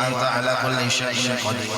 وأنت على كل شيء قدير.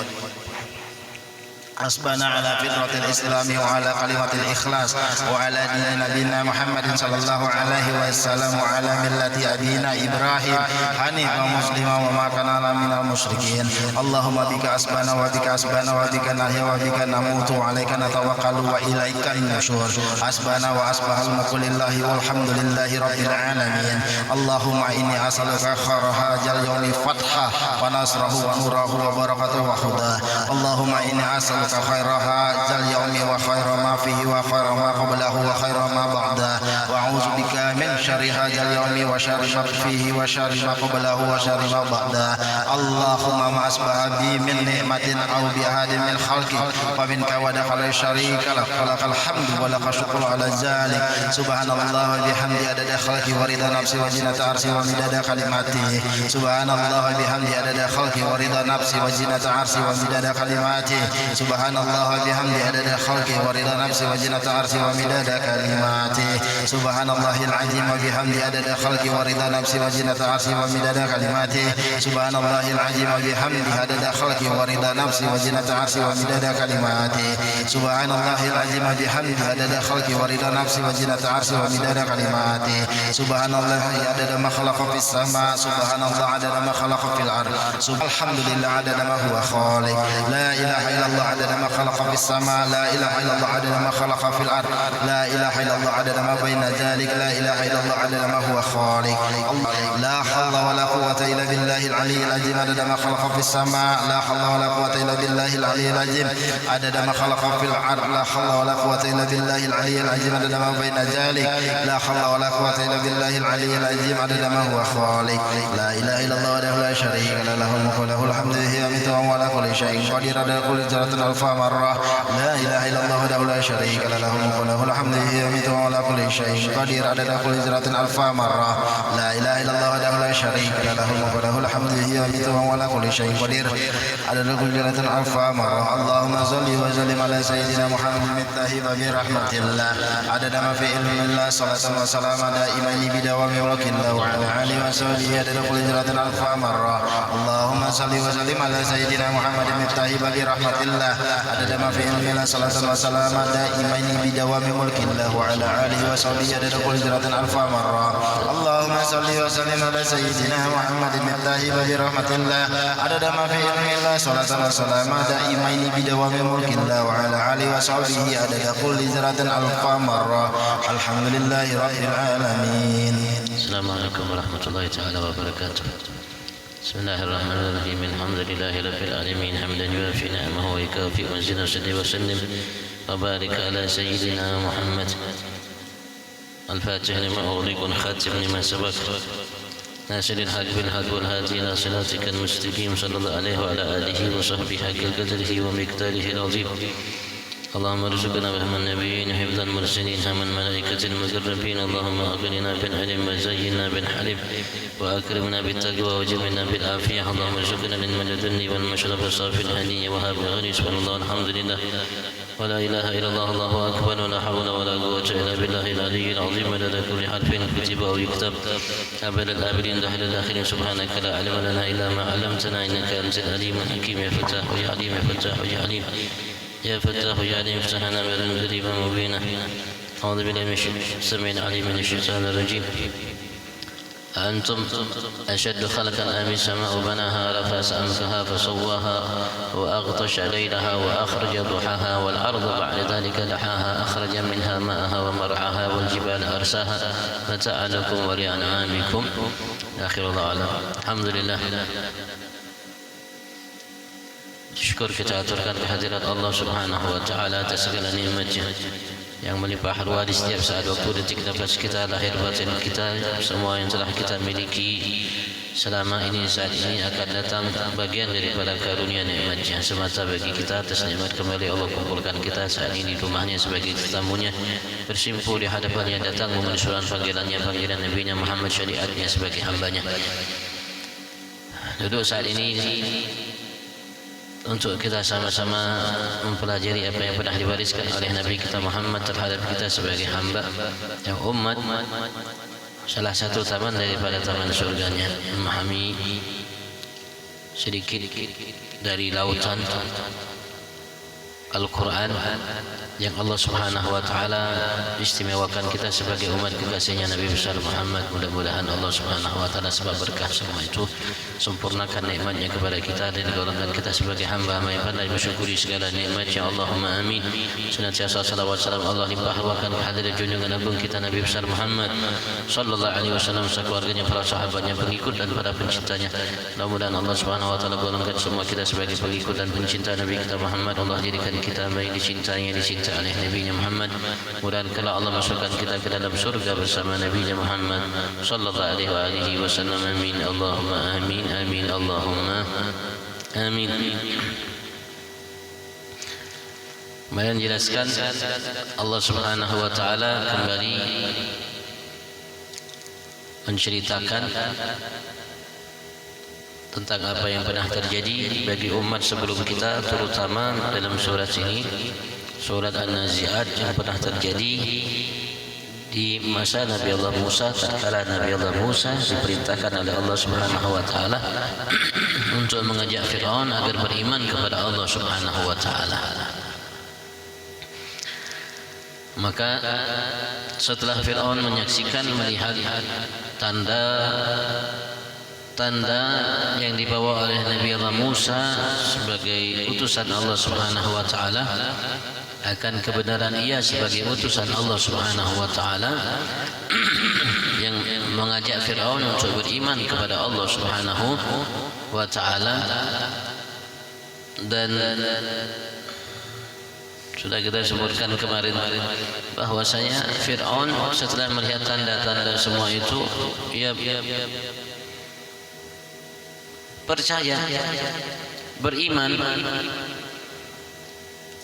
حسبنا على فطرة الإسلام وعلى كلمة الإخلاص وعلى دين نبينا محمد صلى الله عليه وسلم وعلى ملة أبينا إبراهيم حنيفا مسلما وما كان من المشركين. اللهم بك حسبنا وبك حسبنا وبك نحيا وبك نموت وعليك نتوكل وإليك النشور. حسبنا وأصبح الملك لله والحمد لله رب العالمين. اللهم إني أسألك خير هذا اليوم فتحه ونصره ونوره وبركته وهداه. اللهم إني أسألك خير هذا اليوم وخير ما فيه وخير ما قبله وخير ما بعده، وأعوذ بك من شر هذا اليوم وشر ما فيه وشر ما قبله وشر ما بعده. اللهم ما أصبح بي من نعمة أو بأحد من خلقك فمنك ودخل شريك لك، فلك الحمد ولك الشكر على ذلك. سبحان الله وبحمده عدد خلقه ورضا نفسه وزنة عرشه ومداد كلماته. سبحان الله وبحمده عدد خلقه ورضا نفسه وزنة عرشه ومداد كلماته. سبحان الله وبحمده عدد خلقه ورضا نفسه وزنة عرشه ومداد كلماته. سبحان الله العظيم وبحمده عدد خلقه ورضا نفسه وزنة عرشه ومداد كلماته. سبحان الله العظيم وبحمده عدد خلقه ورضا نفسه وزنة عرشه ومداد كلماته. سبحان الله العظيم وبحمده عدد خلقه ورضا نفسه وزنة عرشه ومداد كلماته. سبحان الله عدد ما خلق في السماء. سبحان الله عدد ما خلق في الأرض. الحمد لله عدد ما هو خالق. لا إله إلا الله عدد ما خلق في السماء. لا إله إلا الله عدد ما خلق في الأرض. لا إله إلا الله عدد ما بين ذلك. لا إله إلا الله عدد ما هو خالق. لا حول ولا قوة إلا بالله العلي العظيم عدد ما خلق في السماء. لا حول ولا قوة إلا بالله العلي العظيم عدد ما خلق في الأرض. لا حول ولا قوة إلا بالله العلي العظيم عدد ما بين ذلك. لا حول ولا قوة إلا بالله العلي العظيم عدد ما هو خالق. لا إله إلا الله وحده لا شريك له، له الملك وله الحمد يميت وعلى كل شيء قدير عدد كل ذرة ألف مرة. لا إله إلا الله وحده لا شريك له، له الملك وله الحمد يميت وعلى كل شيء قدير عدد كل ذرة ألف مرة. لا إله إلا الله وحده لا شريك له، له الملك وله الحمد يميت وعلى كل شيء قدير عدد كل ذرة ألف مرة. اللهم صل وسلم على سيدنا محمد المفتاح برحمة الله عدد ما في علم الله صلاة وسلام دائمين بدوام ملك الله وعلى آله وصحبه عدد كل ذرة ألف مرة. اللهم صل وسلم على سيدنا محمد المفتاح برحمة الله عدد ما في علم الله صلاة وسلام دائمين بدوام ملك الله وعلى آله وصحبه عدد كل ذرة ألف مرة. اللهم صل وسلم على سيدنا محمد المفتاح برحمة الله عدد ما في علم الله صلاة وسلام دائمين بدوام ملك الله وعلى آله وصحبه عدد كل ذرة ألف مرة. الحمد لله رب العالمين. السلام عليكم ورحمة الله تعالى وبركاته. بسم الله الرحمن الرحيم. الحمد لله رب العالمين حمدا يوافي نعمه ويكافئ مزيدا. صل وسلم وبارك على سيدنا محمد الفاتح لما أغلق الخاتم لما سبق ناصر الحق بالحق والهادي إلى صراطك المستقيم صلى الله عليه وعلى آله وصحبه حق قدره ومقداره العظيم. اللهم ارزقنا فهم النبيين حفظ المرسلين هم الملائكة المقربين. اللهم أغننا بالعلم وزينا بالحلم وأكرمنا بالتقوى وجملنا بالعافية. اللهم ارزقنا من لدني والمشرف صافي الهنية وهاب الغني. سبحان الله الحمد لله ولا إله إلا الله الله أكبر ولا حول ولا قوة إلا بالله العلي العظيم عدد كل حرف كتب أو يكتب أبد الآبدين داخل الداخلين. سبحانك لا علم لنا إلا ما علمتنا إنك أنت العليم الحكيم. يا فتاح يا عليم يا فتاح يا عليم يا فتاح يا عليم افتح لنا بابا قريبا مبينا. أعوذ بالله من السميع العليم من الشيطان الرجيم. أنتم أشد خلقا أم السماء بناها رفع سمكها فسواها وأغطش ليلها وأخرج ضحاها والأرض بعد ذلك دحاها أخرج منها ماءها ومرعاها والجبال أرساها متاعا لكم ولأنعامكم. آخر الله أعلم. الحمد لله. Syukur kita aturkan kehadirat Allah Subhanahu wa Ta'ala atas segala nikmat-Nya yang melimpah ruah di setiap saat, waktu, detik, nafas kita, lahir batin kita, semua yang telah kita miliki selama ini, saat ini, akan datang bagian daripada karunia nikmat-Nya semata bagi kita. Atas nikmat kembali Allah kumpulkan kita saat ini di rumahnya sebagai tetamunya, bersimpuh di hadapannya, datang memenuhi panggilannya, panggilan Nabi-Nya Muhammad, syariatnya sebagai hambanya. Duduk saat ini untuk kita sama-sama mempelajari apa yang pernah diwariskan oleh Nabi kita Muhammad terhadap kita sebagai hamba yang umat, salah satu taman daripada taman surganya, memahami sedikit dari lautan Al-Quran yang Allah Subhanahu wa Ta'ala istimewakan kita sebagai umat kekasihnya Nabi besar Muhammad. Mudah-mudahan Allah Subhanahu wa Ta'ala sebab berkah semua itu sempurnakan nikmatnya kepada kita dan golongan kita sebagai hamba-hamba yang pandai bersyukuri segala nikmatnya. Allahumma amin. Senantiasa salawat salam Allah limpahkan kehadirat junjungan agung kita Nabi besar Muhammad sallallahu alaihi wasallam, sekeluarganya, para sahabatnya, pengikut dan para pencintanya. Mudah-mudahan Allah Subhanahu wa Ta'ala golongkan semua kita sebagai pengikut dan pencinta Nabi kita Muhammad. Allah jadikan kita baik dicintainya, dicintai oleh Nabi Muhammad. Mudah-mudahan kalau Allah masukkan kita ke dalam surga bersama Nabi Muhammad sallallahu alaihi wasallam. Amin. Allahumma amin. Amin. Allahumma amin. Kemudian jelaskan Allah Subhanahu wa Ta'ala kembali menceritakan tentang apa yang pernah terjadi bagi umat sebelum kita, terutama dalam surat ini, surat An-Nazi'at, yang pernah terjadi di masa Nabi Allah Musa, tatkala Nabi Allah Musa diperintahkan oleh Allah Subhanahu wa Ta'ala untuk mengajak Fir'aun agar beriman kepada Allah Subhanahu wa Ta'ala. Maka setelah Fir'aun menyaksikan, melihat tanda yang dibawa oleh Nabi Allah Musa sebagai utusan Allah Subhanahu wa Ta'ala, akan kebenaran ia sebagai utusan Allah Subhanahu wa Ta'ala yang mengajak Fir'aun untuk beriman kepada Allah Subhanahu wa Ta'ala. Dan sudah kita sebutkan kemarin bahwasanya Fir'aun setelah melihat tanda-tanda semua itu, ia percaya, beriman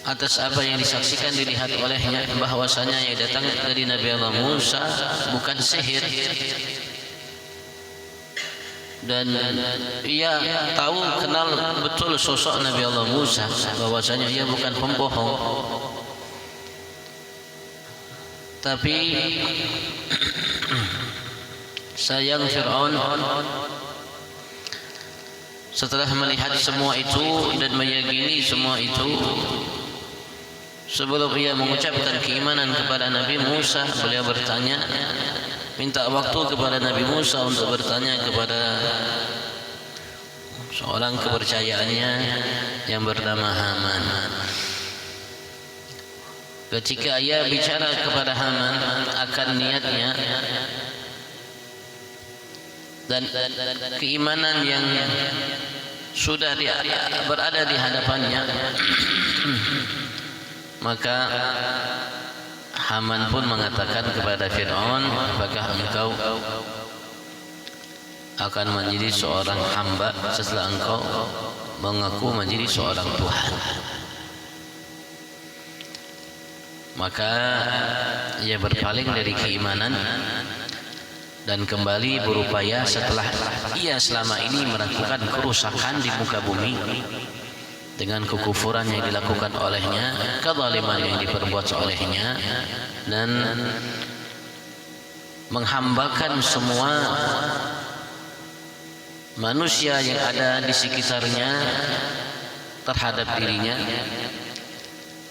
atas apa yang disaksikan, dilihat olehnya, bahwasanya yang datang dari Nabi Allah Musa bukan sihir, dan ia tahu, kenal betul sosok Nabi Allah Musa, bahwasanya ia bukan pembohong. Tapi sayang Fir'aun setelah melihat semua itu dan meyakini semua itu, sebelum ia mengucapkan keimanan kepada Nabi Musa, beliau bertanya, minta waktu kepada Nabi Musa untuk bertanya kepada seorang kepercayaannya yang bernama Haman. Ketika ia bicara kepada Haman akan niatnya dan keimanan yang sudah berada di hadapannya, maka Haman pun mengatakan kepada Fir'aun, apakah engkau akan menjadi seorang hamba setelah engkau mengaku menjadi seorang Tuhan? Maka ia berpaling dari keimanan dan kembali berupaya, setelah ia selama ini melakukan kerusakan di muka bumi dengan kekufuran yang dilakukan olehnya, kezaliman yang diperbuat olehnya, dan menghambakan semua manusia yang ada di sekitarnya terhadap dirinya.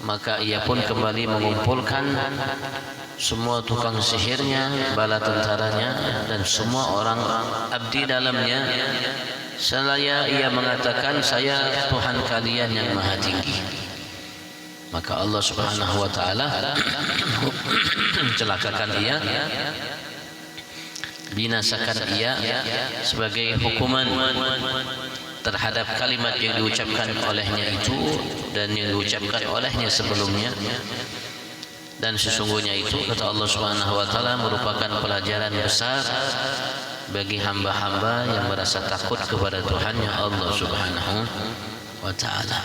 Maka ia pun kembali mengumpulkan semua tukang sihirnya, bala tentaranya, dan semua orang abdi dalamnya, seraya ia mengatakan, saya Tuhan kalian yang maha tinggi. Maka Allah Subhanahu wa Ta'ala celakakan ia, binasakan ia sebagai hukuman terhadap kalimat yang diucapkan olehnya itu dan yang diucapkan olehnya sebelumnya. Dan sesungguhnya itu, kata Allah Subhanahu wa Ta'ala, merupakan pelajaran besar bagi hamba-hamba yang merasa takut kepada Tuhannya Allah Subhanahu wa Ta'ala.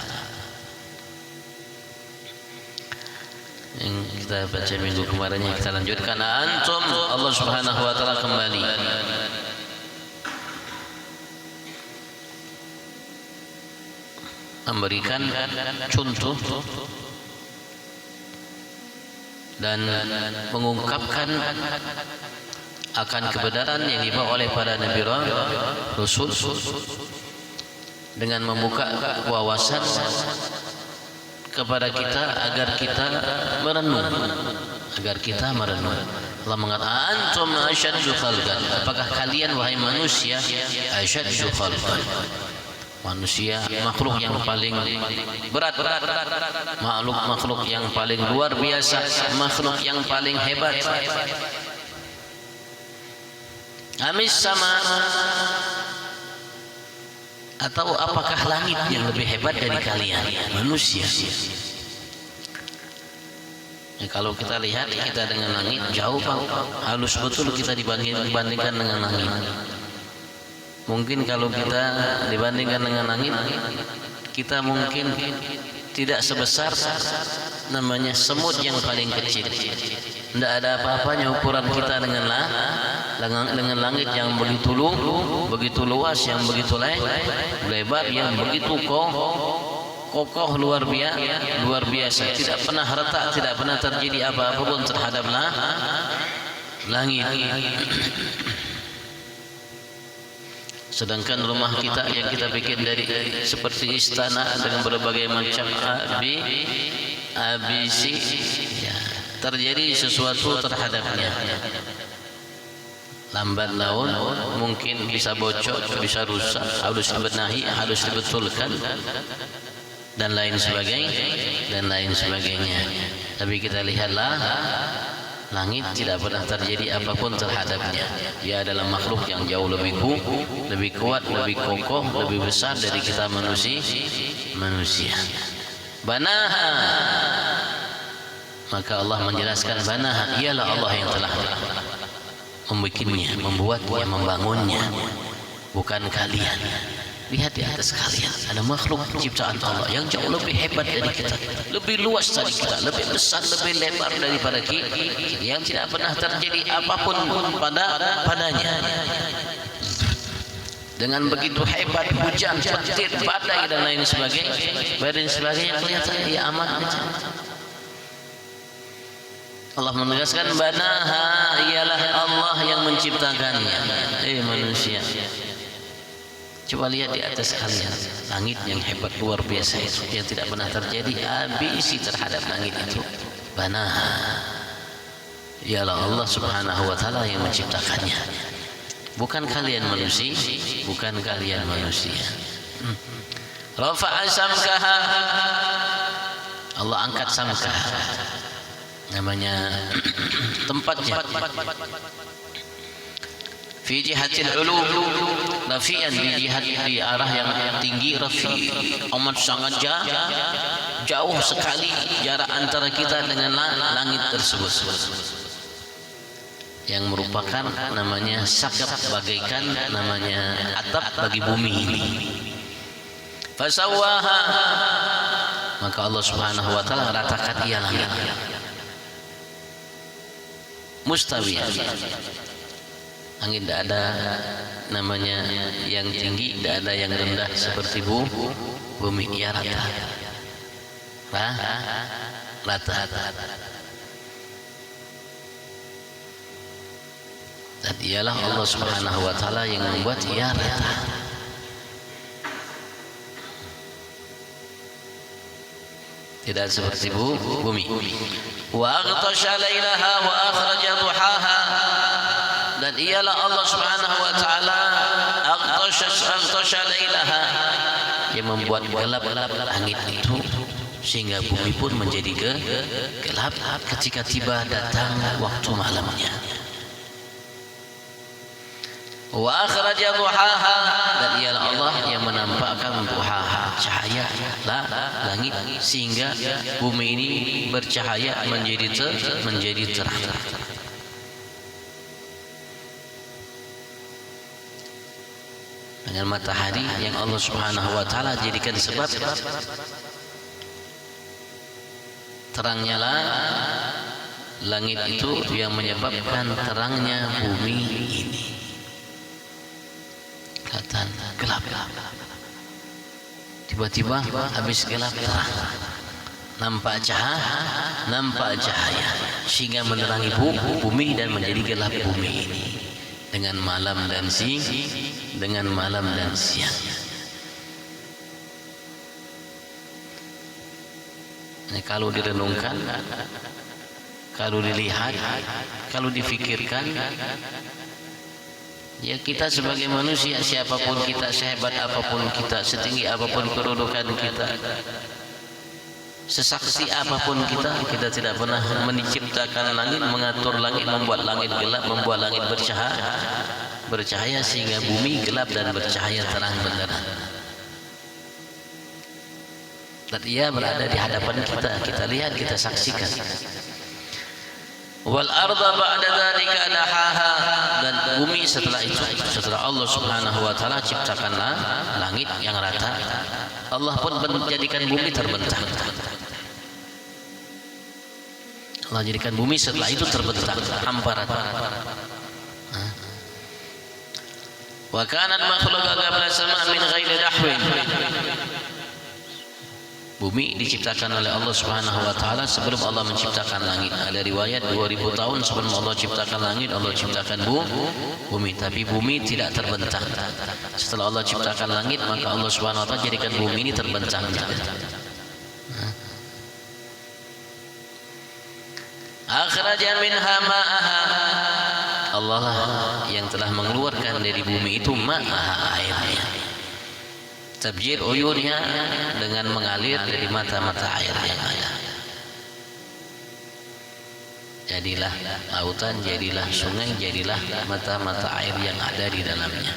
Yang kita baca minggu kemarin, yang kita lanjutkan, antum, Allah Subhanahu wa Ta'ala kembali memberikan contoh dan mengungkapkan akan kebenaran yang dibawa oleh para nabi rasul dengan membuka wawasan kepada kita agar kita merenung, Allah mengatakan antum asyaddu khalqan, apakah kalian wahai manusia asyaddu khalqan, manusia makhluk yang paling berat, makhluk yang paling luar biasa, makhluk yang paling hebat. Amis sama, atau apakah langit yang lebih hebat dari kalian manusia? Ya, kalau kita lihat kita dengan langit jauh halus betul kita dibandingkan dengan langit. Mungkin kalau kita dibandingkan dengan langit, kita mungkin tidak sebesar namanya semut yang paling kecil. Tidak ada apa-apanya ukuran kita dengan langit yang begitu luas, yang begitu lebar, yang begitu kokoh, luar biasa. Tidak pernah retak, tidak pernah terjadi apa-apa pun terhadap langit. Sedangkan rumah kita yang kita bikin dari seperti istana dengan berbagai macam ABC, ya, terjadi sesuatu terhadapnya. Lambat laun mungkin bisa bocor, bisa rusak, harus dibenahi, harus dibetulkan, dan lain sebagainya. Tapi kita lihatlah, langit tidak pernah terjadi apapun terhadapnya. Dia adalah makhluk yang jauh lebih kuat, lebih kokoh, lebih besar dari kita manusia. Banaha, maka Allah menjelaskan banaha, ialah Allah yang telah membuatnya, membangunnya, bukan kalian. Lihat di atas kalian ada makhluk ciptaan Allah yang jauh lebih hebat dari kita, lebih luas dari kita, lebih besar, lebih lebar daripada kita, yang tidak pernah terjadi apapun padanya. Dengan begitu hebat, hujan, petir, badai dan lain sebagainya, kelihatan ia aman aja. Allah menegaskan banaha, ialah Allah yang menciptakannya. Manusia, coba lihat di atas kalian, langit yang hebat luar biasa itu, yang tidak pernah terjadi ABC terhadap langit itu. Banaha, ialah Allah Subhanahu wa taala yang menciptakannya, bukan kalian manusia, Rafa'a samkaha, Allah angkat samkaha, namanya tempatnya, fi jihatil ulu, rafi'an, di arah yang tinggi, rafi', amat sangat jauh sekali jarak antara kita dengan langit tersebut, yang merupakan namanya sakap, bagaikan namanya atap bagi bumi ini. Fasawwaha, maka Allah Subhanahu wa taala ratakan ia langit mustawiyah. Langit tidak ada namanya yang tinggi, tidak ada yang rendah seperti bumi. Ya rata. Dan ialah Allah Subhanahu wa taala yang membuat ia rata. Tidak seperti bumi. Wa aghtasha lailaha wa akhraja duhaha, dan ialah Allah Subhanahu wa taala aghtasha lailaha, yang membuat gelap langit itu sehingga bumi pun menjadi gelap ketika tiba datang waktu malamnya. Wa akhraja duhaha, dan ialah Allah yang menampakkan duhaha, cahaya langit, sehingga bumi ini bercahaya menjadi terang. Dengan matahari yang Allah Subhanahu wa taala jadikan sebab terangnya langit itu yang menyebabkan terangnya bumi ini. Kelihatan gelap, tiba-tiba habis gelap terang, nampak cahaya sehingga menerangi bumi dan menjadi gelap bumi ini dengan malam dan siang. Kalau direnungkan, kalau dilihat, kalau difikirkan, ya kita sebagai manusia, siapapun kita, sehebat apapun kita, setinggi apapun kedudukan kita, sesaksi apapun kita tidak pernah menciptakan langit, mengatur langit, membuat langit gelap, membuat langit bercahaya sehingga bumi gelap dan bercahaya terang benderang. Dan ia berada di hadapan kita lihat, kita saksikan. Wal arda ba'da dzalika dahaha, dan bumi setelah itu, setelah Allah Subhanahu wa taala ciptakanlah langit yang rata, Allah pun menjadikan bumi terbentang. Allah jadikan bumi setelah itu terbentang, hamparan. Wa kanat makhluqa qabla sama' min ghairi dahwin. Bumi diciptakan oleh Allah Subhanahu wa taala sebelum Allah menciptakan langit. Ada riwayat 2000 tahun sebelum Allah ciptakan langit, Allah ciptakan bumi, tapi bumi tidak terbentang. Setelah Allah ciptakan langit, maka Allah Subhanahu wa taala jadikan bumi ini terbentang. Akhraja minha ma'aha. Allah lah yang telah mengeluarkan dari bumi itu ma'aha, airnya. Tabjir uyunnya, dengan mengalir dari mata-mata air yang ada. Jadilah lautan, jadilah sungai, jadilah mata-mata air yang ada di dalamnya.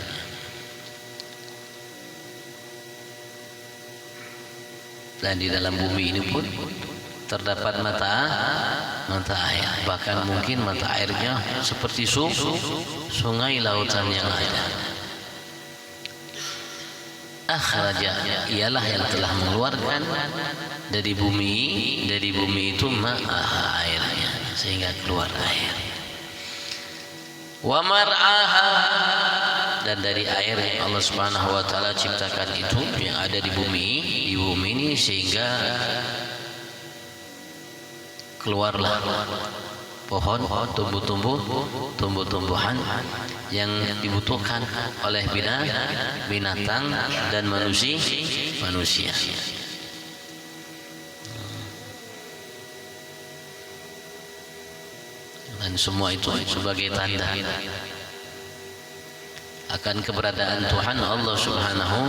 Dan di dalam bumi ini pun terdapat mata air, bahkan mungkin mata airnya seperti sungai, lautan yang ada. Akhraja, ialah yang telah mengeluarkan dari bumi itu ma'aha, airnya, sehingga keluar air. Wa mar'aha, dan dari air yang Allah Subhanahu wa taala ciptakan itu yang ada di bumi ini, sehingga keluarlah pohon, tumbuh-tumbuhan yang dibutuhkan oleh binatang dan manusia. Dan semua itu sebagai tanda akan keberadaan Tuhan Allah Subhanahu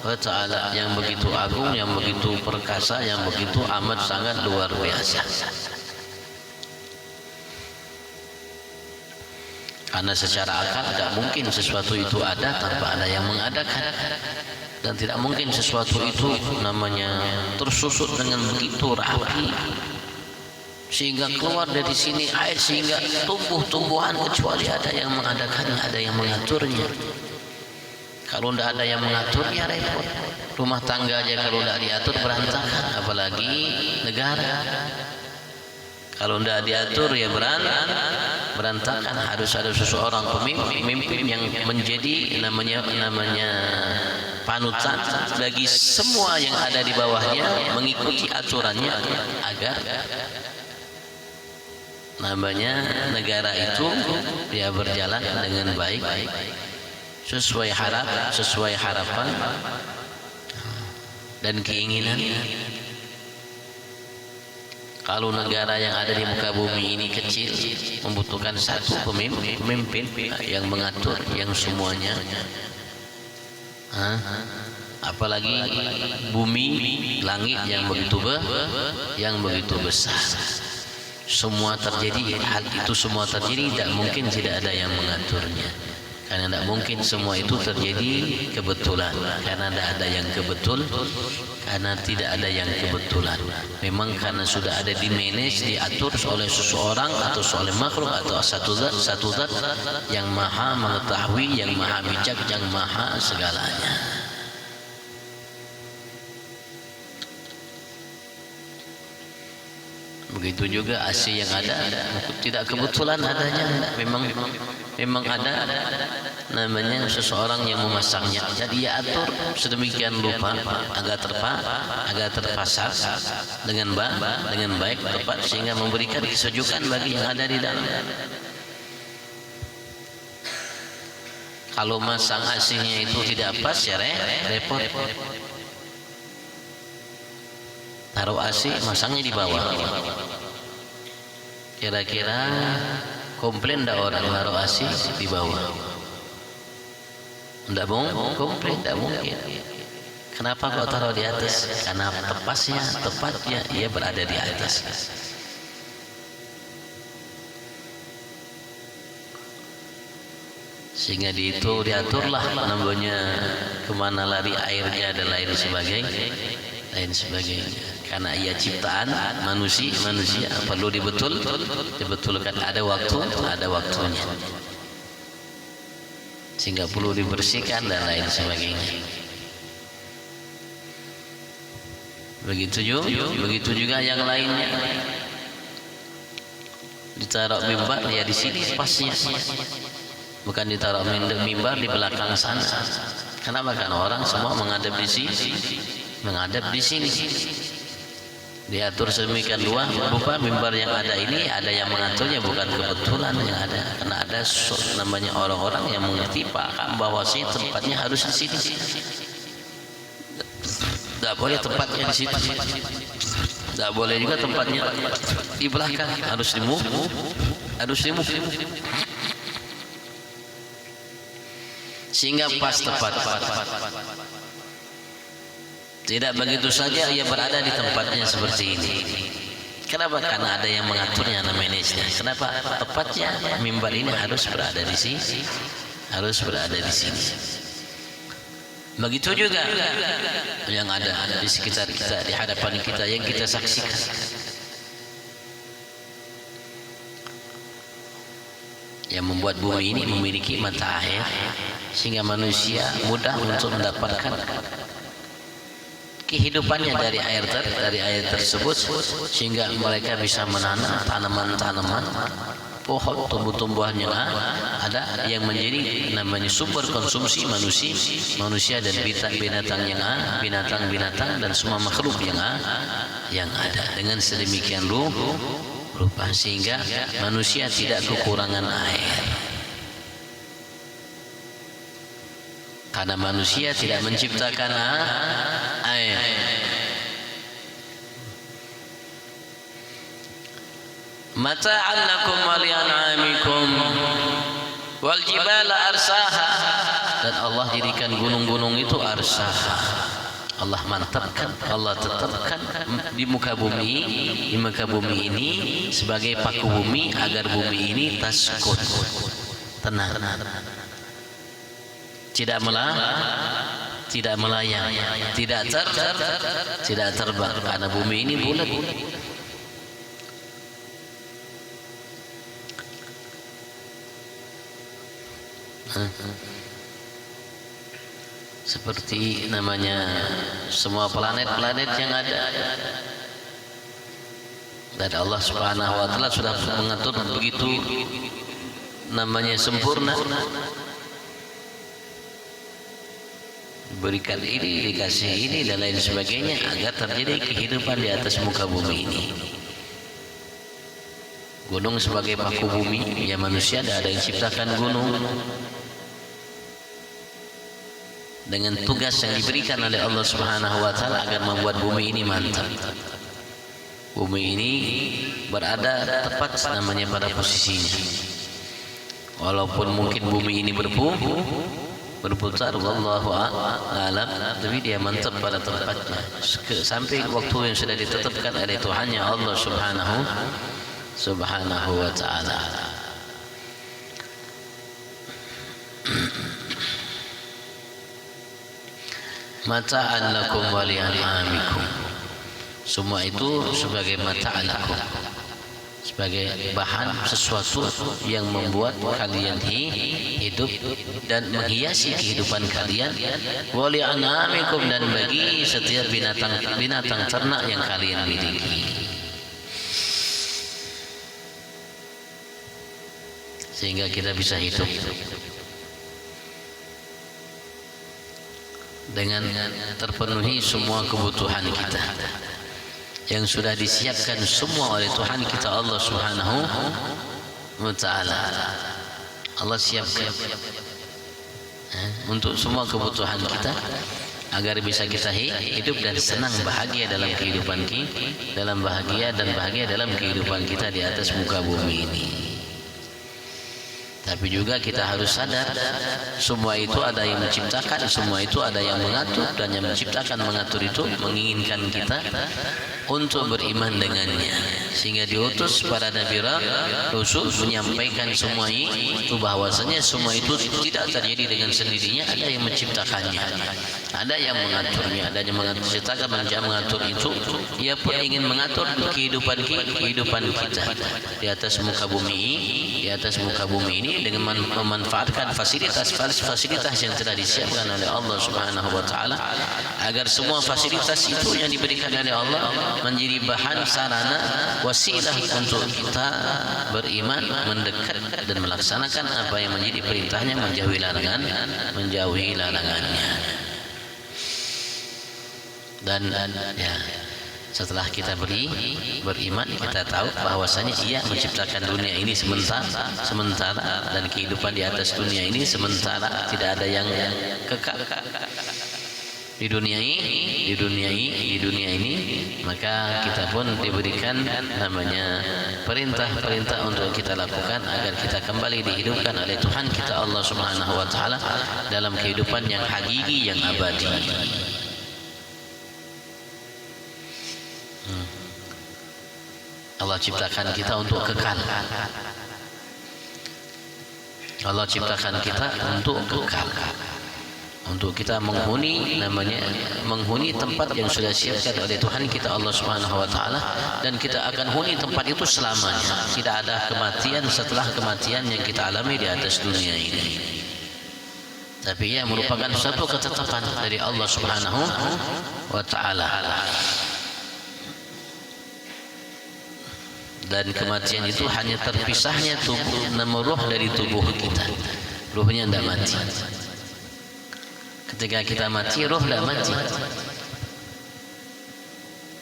wa taala yang begitu agung, yang begitu perkasa, yang begitu amat sangat luar biasa. Karena secara akal tidak mungkin sesuatu itu ada tanpa ada yang mengadakan, dan tidak mungkin sesuatu itu namanya tersusut dengan begitu rapi sehingga keluar dari sini air, sehingga tumbuh-tumbuhan, kecuali ada yang mengadakannya, ada yang mengaturnya. Kalau tidak ada yang mengaturnya repot. Rumah tangga aja kalau tidak diatur berantakan, apalagi negara. Kalau tidak diatur ya berantakan. Harus ada seseorang pemimpin yang menjadi namanya panutan bagi semua yang ada di bawahnya, mengikuti aturannya agar namanya negara itu dia berjalan dengan baik, sesuai harapan dan keinginan. Kalau negara yang ada di muka bumi ini kecil, membutuhkan satu pemimpin yang mengatur yang semuanya. Apalagi bumi, langit yang begitu besar. Semua terjadi, hal itu semua terjadi, tidak mungkin tidak ada yang mengaturnya. Karena tidak mungkin semua itu terjadi kebetulan. Karena tidak ada yang kebetul, karena tidak ada yang kebetulan. Memang karena sudah ada di manage, diatur oleh seseorang atau oleh makhluk atau satu zat yang maha mengetahui, yang maha bijak, yang maha segalanya. Begitu juga AC yang ada tidak kebetulan adanya, memang ada namanya seseorang yang memasangnya. Jadi dia atur sedemikian rupa agar terpasang dengan baik, tepat, sehingga memberikan kesejukan bagi yang ada di dalam. Kalau masang AC-nya itu tidak pas ya repot. taruh AC, masangnya di bawah. Kira-kira komplain enggak orang taruh AC di bawah? Enggak komplain, enggak mungkin. Kenapa kau taruh di atas? Karena tepatnya ia berada di atas. Sehingga diaturlah namanya kemana lari airnya dan lain sebagainya. Karena ia ciptaan manusia perlu dibetulkan, ada waktunya. Sehingga perlu dibersihkan dan lain sebagainya. Begitu juga yang lainnya. Ditaruh mimbar ya di sini pasnya. Bukan ditaruh mimbar di belakang sana. Kenapa? Karena orang semua menghadap di sini. Diatur sedemikian rupa mimbar yang ada ini ada yang mengaturnya, bukan kebetulan yang ada. Karena ada namanya orang-orang yang mengerti paham bahwa tempatnya harus di sini. Tidak boleh tempatnya di situ. Tidak boleh juga tempatnya di belakang. Harus dimove. Sehingga pas tepat. Tidak begitu saja ia berada di tempatnya seperti ini. Kenapa? Karena ada yang mengaturnya, manajernya. Kenapa? Tepatnya mimbar ini harus berada di sini. Begitu juga yang ada di sekitar kita, di hadapan kita, yang kita saksikan. Yang membuat bumi ini memiliki mata air sehingga manusia mudah untuk mendapatkan kehidupannya dari air tersebut, sehingga mereka bisa menanam tanaman-tanaman, pohon, tumbuh-tumbuhan yang ada yang menjadi namanya sumber konsumsi manusia dan binatang dan semua makhluk yang ada dengan sedemikian rupa sehingga manusia tidak kekurangan air. Karena manusia tidak menciptakan air. Mata'an lakum wa li'an'amikum wal jibala arsaha. Dan Allah jadikan gunung-gunung itu arsaha. Allah mantapkan, Allah tetapkan di muka bumi ini sebagai paku bumi agar bumi ini taskun, tenang, tidak melayang, tidak terbang, karena bumi ini bulat. Seperti namanya semua planet-planet yang ada, dan Allah Subhanahu wa taala sudah mengatur begitu namanya sempurna. Berikan ini, dikasih ini dan lain sebagainya agar terjadi kehidupan di atas muka bumi ini. Gunung sebagai paku bumi, ya manusia ada yang ciptakan gunung dengan tugas yang diberikan oleh Allah Subhanahu wa taala agar membuat bumi ini mantap. Bumi ini berada tepat namanya pada posisinya. Walaupun mungkin bumi ini berputar, wallahu a'lam, tapi dia mantap pada tempatnya sampai waktu yang sudah ditetapkan oleh Tuhannya Allah Subhanahu wa taala. Mata'an lakum wa li'an'amikum. Semua itu sebagai mata'an lakum, sebagai bahan sesuatu yang membuat kalian hidup dan menghiasi kehidupan kalian. Wa li'an'amikum, dan bagi setiap binatang ternak yang kalian miliki, sehingga kita bisa hidup dengan terpenuhi semua kebutuhan kita yang sudah disiapkan semua oleh Tuhan kita Allah Subhanahu wa taala. Allah siapkan untuk semua kebutuhan kita agar bisa kita hidup dan senang bahagia dalam kehidupan kita, dalam bahagia dalam kehidupan kita di atas muka bumi ini. Tapi juga kita harus sadar semua itu ada yang menciptakan, semua itu ada yang mengatur, dan yang menciptakan mengatur itu menginginkan kita untuk beriman dengannya, sehingga diutus para nabi rasul menyampaikan semua itu, bahwasanya semua itu tidak terjadi dengan sendirinya, ada yang menciptakannya, ada yang mengaturnya, ada yang menciptakan, mengatur itu. Ia pun ingin mengatur kehidupan kita di atas muka bumi ini dengan memanfaatkan fasilitas yang telah disiapkan oleh Allah Subhanahu wa taala, agar semua fasilitas itu yang diberikan oleh Allah menjadi bahan sarana wasilah untuk kita beriman, mendekat dan melaksanakan apa yang menjadi perintahnya, menjauhi larangannya. Dan ya, setelah kita beriman, kita tahu bahwasanya Ia menciptakan dunia ini sementara, dan kehidupan di atas dunia ini sementara, tidak ada yang kekal di dunia ini. Maka kita pun diberikan namanya perintah-perintah untuk kita lakukan, agar kita kembali dihidupkan oleh Tuhan kita Allah Subhanahu wa taala dalam kehidupan yang hakiki, yang abadi. Allah ciptakan kita untuk kekal. Allah ciptakan kita untuk kekal, untuk kita menghuni tempat yang sudah disiapkan oleh Tuhan kita Allah Subhanahu wa taala, dan kita akan huni tempat itu selamanya. Tidak ada kematian setelah kematian yang kita alami di atas dunia ini. Tapi ia merupakan satu ketetapan dari Allah Subhanahu wa taala. Dan kematian itu hanya terpisahnya roh dari tubuh kita. Ruhnya tidak mati. Ketika kita mati, roh tidak mati.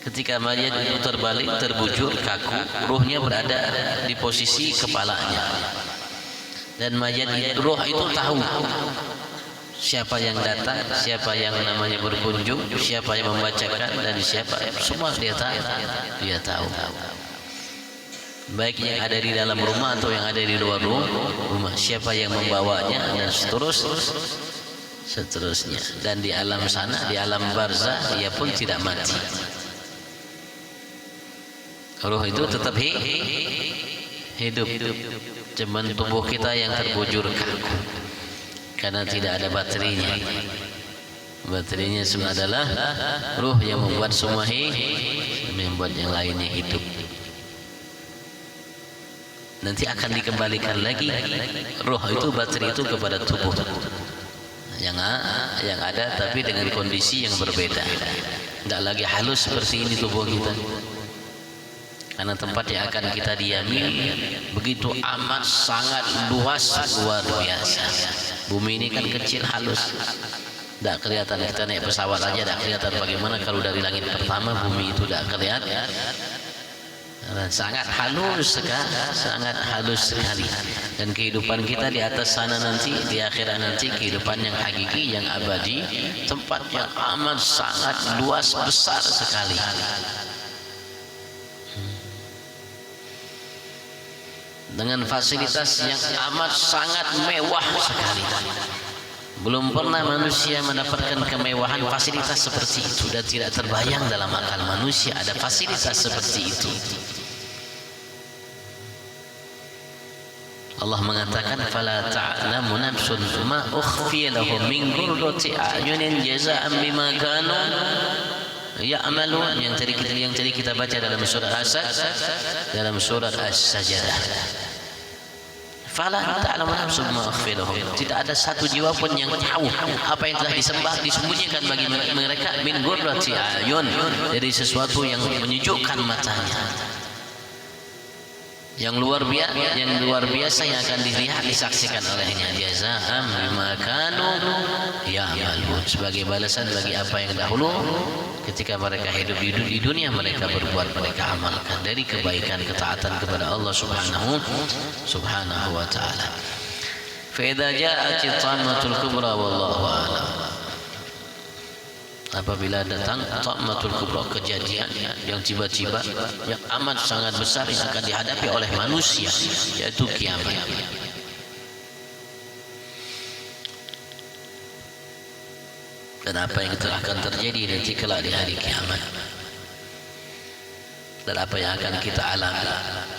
Ketika mayat itu terbalik, terbujur, kaku, ruhnya berada di posisi kepalanya. Dan mayat itu, roh itu tahu siapa yang datang, siapa yang namanya berkunjung, siapa yang membacakan, dan siapa, semua dia tahu. Baik yang ada di dalam rumah atau yang ada di luar rumah, siapa yang membawanya, dan seterusnya. Dan di alam sana, di alam barzah, ia pun tidak mati. Roh itu tetap hidup, cuman tubuh kita yang terbujur kaku karena tidak ada baterainya. Baterainya semua adalah roh yang membuat semua membuat yang lainnya hidup. Nanti akan dikembalikan lagi roh itu, baterai itu kepada tubuh yang ada, tapi dengan kondisi yang berbeda. Tidak lagi halus seperti ini tubuh kita, karena tempat yang akan kita diami begitu amat sangat luas, luar biasa. Bumi ini kan kecil, halus, tidak kelihatan. Kita naik pesawat aja tidak kelihatan. Bagaimana kalau dari langit pertama bumi itu tidak kelihatan? Sangat halus sekali. Dan kehidupan kita di atas sana nanti, di akhirat nanti, kehidupan yang hakiki, yang abadi, tempat yang amat sangat luas, besar sekali. Dengan fasilitas yang amat sangat mewah sekali. Belum pernah manusia mendapatkan kemewahan fasilitas seperti itu, dan tidak terbayang dalam akal manusia ada fasilitas seperti itu. Allah mengatakan, "Fala ta'lamu nafsun ma ukhfiya lahum min qurrati a'yunin jazaa'an bima kanu ya'malun." Yang tadi kita baca dalam surat As-Sajdah. Fala ta'lamu nafsun ma ukhfiya lahum. Tidak ada satu jiwa pun yang tahu apa yang telah disembunyikan bagi mereka min qurrati a'yun, dari sesuatu yang menyejukkan matanya. Yang luar biasa yang akan dilihat, disaksikan olehnya. Jazaa'an bima kanu ya'malun, sebagai balasan bagi apa yang dahulu ketika mereka hidup di dunia mereka berbuat, mereka amalkan dari kebaikan, ketaatan kepada Allah Subhanahu wa taala. Fa idza ja'at at-tammatul kubra wallahu a'lam. apabila datang ta'matul kubra, kejadian yang tiba-tiba yang amat sangat besar yang akan dihadapi oleh manusia, yaitu kiamat. Dan apa yang akan terjadi nanti kelak di hari kiamat, dan apa yang akan kita alami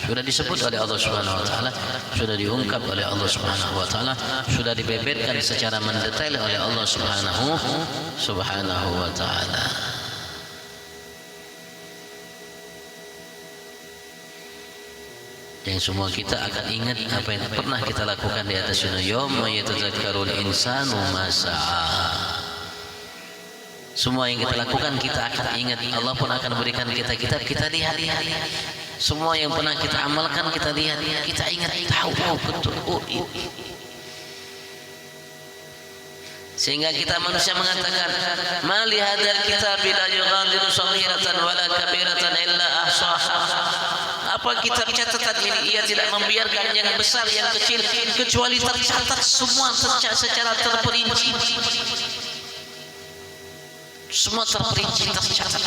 sudah disebut oleh Allah Subhanahu wa taala, sudah diungkap oleh Allah Subhanahu wa taala, sudah dibeberkan secara mendetail oleh Allah Subhanahu wa taala. Yang semua kita akan ingat apa yang pernah kita lakukan di atas dunia. Yauma yatadzakkarul insanu ma sa'a. Semua yang kita lakukan kita akan ingat. Allah pun akan berikan kita kitab, kita lihat. Semua yang pernah kita amalkan kita lihat, kita ingat, tahu betul. Sehingga kita manusia mengatakan, ma li hadzal kitabi la yughadiru shaghiratan wala kabiratan illa ahsaha. Apa kitab catatan ini? Ia tidak membiarkan yang besar yang kecil kecuali tercatat semua secara terperinci. Semua terperinci, tercatat,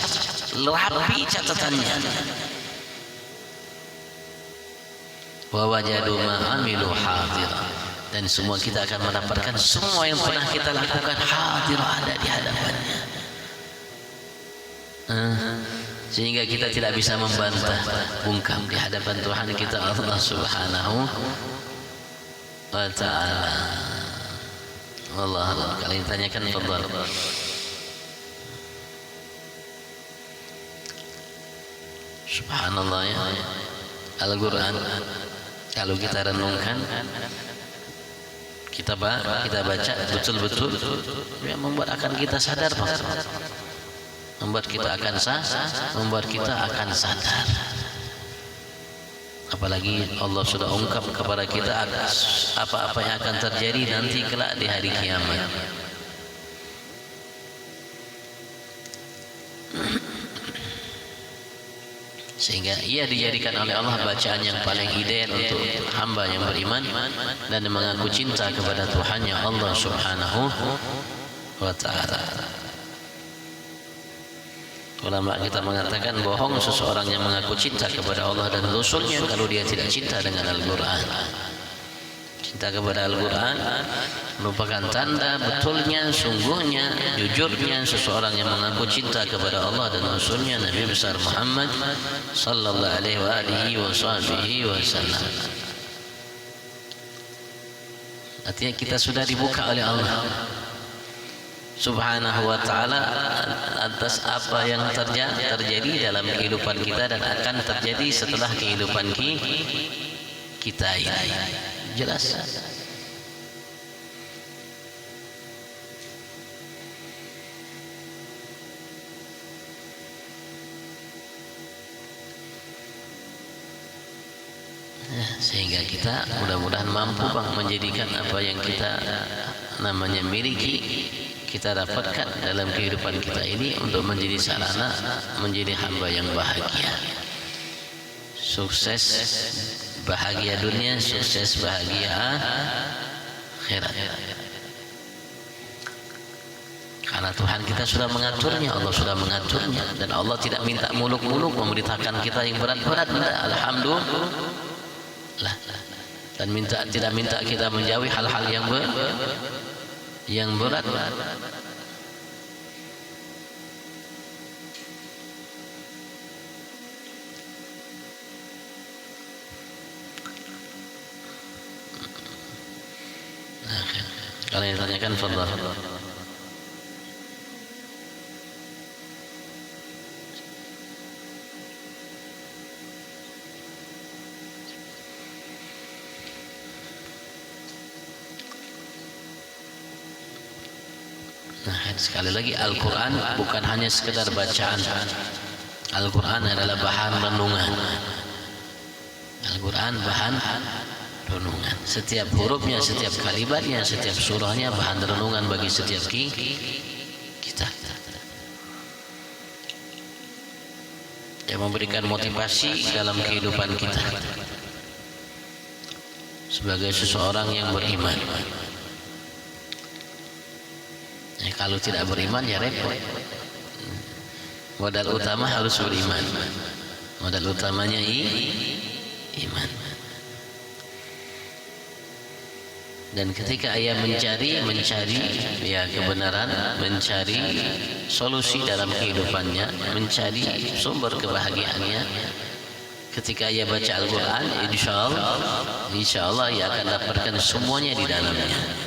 rapi catatannya. Wa wajadu ma amilu hadira. Dan semua kita akan mendapatkan semua yang pernah kita lakukan hadir, ada di hadapannya. Sehingga kita tidak bisa membantah, bungkam di hadapan Tuhan kita Allah Subhanahu wa taala. Wallah, kalian tanyakan fadhal. Subhanallah ya, Al-Quran kalau kita renungkan, kita baca betul-betul yang membuat akan kita sadar, membuat kita akan sadar. Apalagi Allah sudah ungkap kepada kita apa-apa yang akan terjadi nanti kelak di hari kiamat. Sehingga ia dijadikan oleh Allah bacaan yang paling ideal untuk hamba yang beriman dan mengaku cinta kepada Tuhannya Allah Subhanahu wa taala. Ulama kita mengatakan bohong seseorang yang mengaku cinta kepada Allah dan Rasulnya kalau dia tidak cinta dengan Al-Quran. Cinta kepada Al-Quran merupakan tanda betulnya, sungguhnya, jujurnya seseorang yang mengaku cinta kepada Allah dan Rasulnya Nabi besar Muhammad sallallahu alaihi wasallam. Artinya kita sudah dibuka oleh Allah Subhanahu wa taala atas apa yang terjadi dalam kehidupan kita dan akan terjadi setelah kehidupan kita ini. Jelas. Sehingga kita mudah-mudahan mampu menjadikan apa yang kita namanya miliki, kita dapatkan dalam kehidupan kita ini untuk menjadi sarana menjadi hamba yang bahagia, sukses, bahagia dunia, sukses, bahagia akhirat. Karena Tuhan kita sudah mengaturnya, Allah sudah mengaturnya, dan Allah tidak minta muluk-muluk memberitakan kita yang berat-berat. Alhamdulillah. Dan tidak minta kita menjauhi hal-hal yang berat. Kalau yang tanyakan fadhal. Sekali lagi, Al-Quran bukan hanya sekedar bacaan. Al-Quran adalah bahan renungan. Al-Quran bahan renungan. Setiap hurufnya, setiap kalimatnya, setiap surahnya bahan renungan bagi setiap kita. Yang memberikan motivasi dalam kehidupan kita sebagai seseorang yang beriman. Kalau tidak beriman ya repot. Modal utama harus beriman. Modal utamanya iman. Dan ketika ia mencari ya kebenaran, mencari solusi dalam kehidupannya, mencari sumber kebahagiaannya, ketika ia baca Al-Quran, insya Allah ia akan dapatkan semuanya di dalamnya.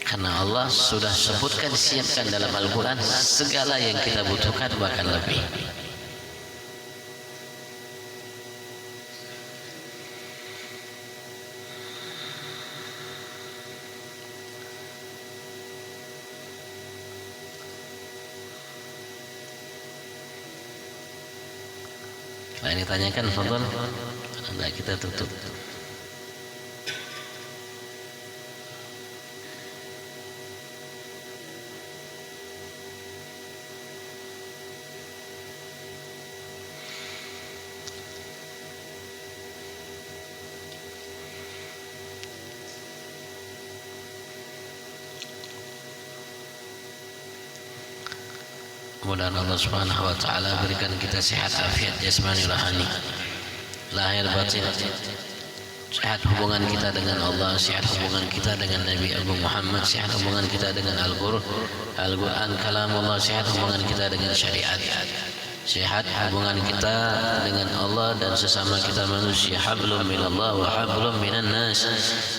Karena Allah sudah sebutkan, siapkan dalam Al-Quran segala yang kita butuhkan, bahkan lebih. Kalau yang ditanyakan, fadhal, tidak kita tutup. Mudah-mudahan Allah Subhanahu wa taala berikan kita sehat afiat jasmani rohani, lahir batin, sehat hubungan kita dengan Allah, sehat hubungan kita dengan Nabi Agung Muhammad, sehat hubungan kita dengan Al-Quran kalamullah, sehat hubungan kita dengan syariat, sehat hubungan kita dengan Allah dan sesama kita manusia, hablum minallah wa hablum minan nas.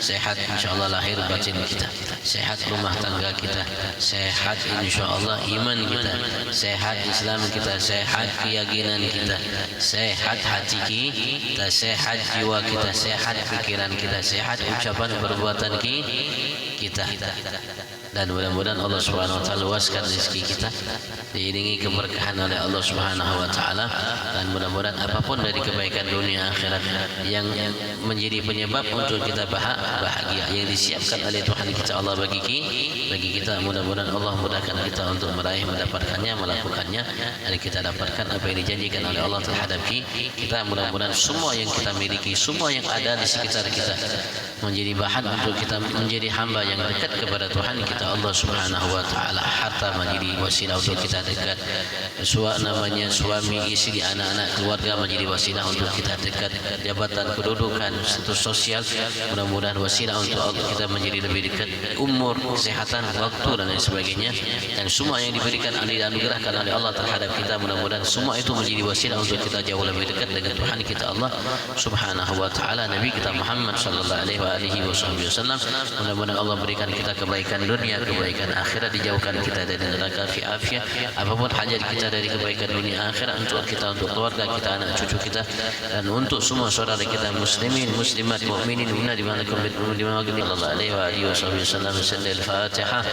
Sehat insyaallah lahir batin kita, sehat rumah tangga kita, sehat insyaallah iman kita, sehat Islam kita, sehat keyakinan kita, sehat hati kita, sehat jiwa kita, sehat pikiran kita, sehat ucapan perbuatan kita. Dan mudah-mudahan Allah Subhanahu wa taala luaskan rezeki kita, diiringi keberkahan oleh Allah Subhanahu wa taala, dan mudah-mudahan apapun dari kebaikan dunia akhirat yang menjadi penyebab untuk kita bahagia yang disiapkan oleh Tuhan kita Allah bagi kita, mudah-mudahan Allah mudahkan kita untuk meraih, mendapatkannya, melakukannya, dan kita dapatkan apa yang dijanjikan oleh Allah terhadap kita. Mudah-mudahan semua yang kita miliki, semua yang ada di sekitar kita menjadi bahan untuk kita menjadi hamba yang dekat kepada Tuhan kita Allah Subhanahu wa taala. Harta menjadi wasilah untuk kita dekat, namanya suami, istri, anak-anak, keluarga menjadi wasilah untuk kita dekat, jabatan, kedudukan, status sosial, mudah-mudahan wasilah untuk kita menjadi lebih dekat, umur, kesehatan, waktu dan lain sebagainya, dan semua yang diberikan anugerahkan oleh Allah terhadap kita, mudah-mudahan semua itu menjadi wasilah untuk kita jauh lebih dekat dengan Tuhan kita Allah Subhanahu wa taala, Nabi kita Muhammad sallallahu alaihi wasallam. Mudah-mudahan Allah berikan kita kebaikan dunia, kebaikan akhirat, dijauhkan kita dari neraka fi afiyah. Apapun hajat kita dari kebaikan dunia akhirat, untuk kita, untuk keluarga kita, anak cucu kita, dan untuk semua saudara kita muslimin, muslimat, mukminin, mu'minat dimanakum sallallahu alaihi wasallam. Al-Fatihah.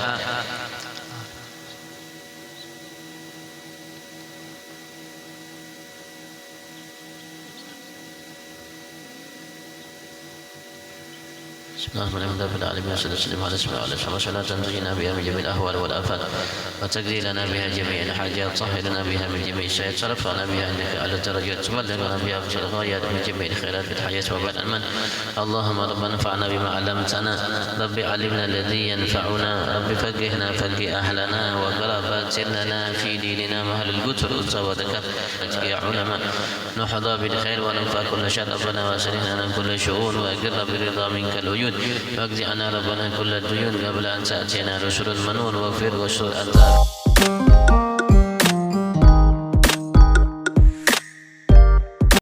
Bismillahirrahmanirrahim. Sallallahu tanjina biha min jami'il ahwal wal afat wa taqdi lana biha jami'il hajat, tahhirna biha min jami'il syai'at, sarafna biha indaka ala darajat, subhanallahi biha fil ghayat min jami'il khairat fil hayat wa ba'd al-man. Allahumma rabbana fa'na bima 'allamtana, rabbi 'allimna alladhi yanfa'una, rabbi faqqihna faqih ahlana wa qarabat sirna fi dinina mahal al-qutur wa dhakat ya ulama nuhadha bil khair wa nanfa kull syarr, rabbana wasilna an kulli shu'un wa aqirra bi ridha minka al-wujud. واقض عنا ربنا كل الديون قبل أن تأتينا رسل المنون واغفر واشتر أنت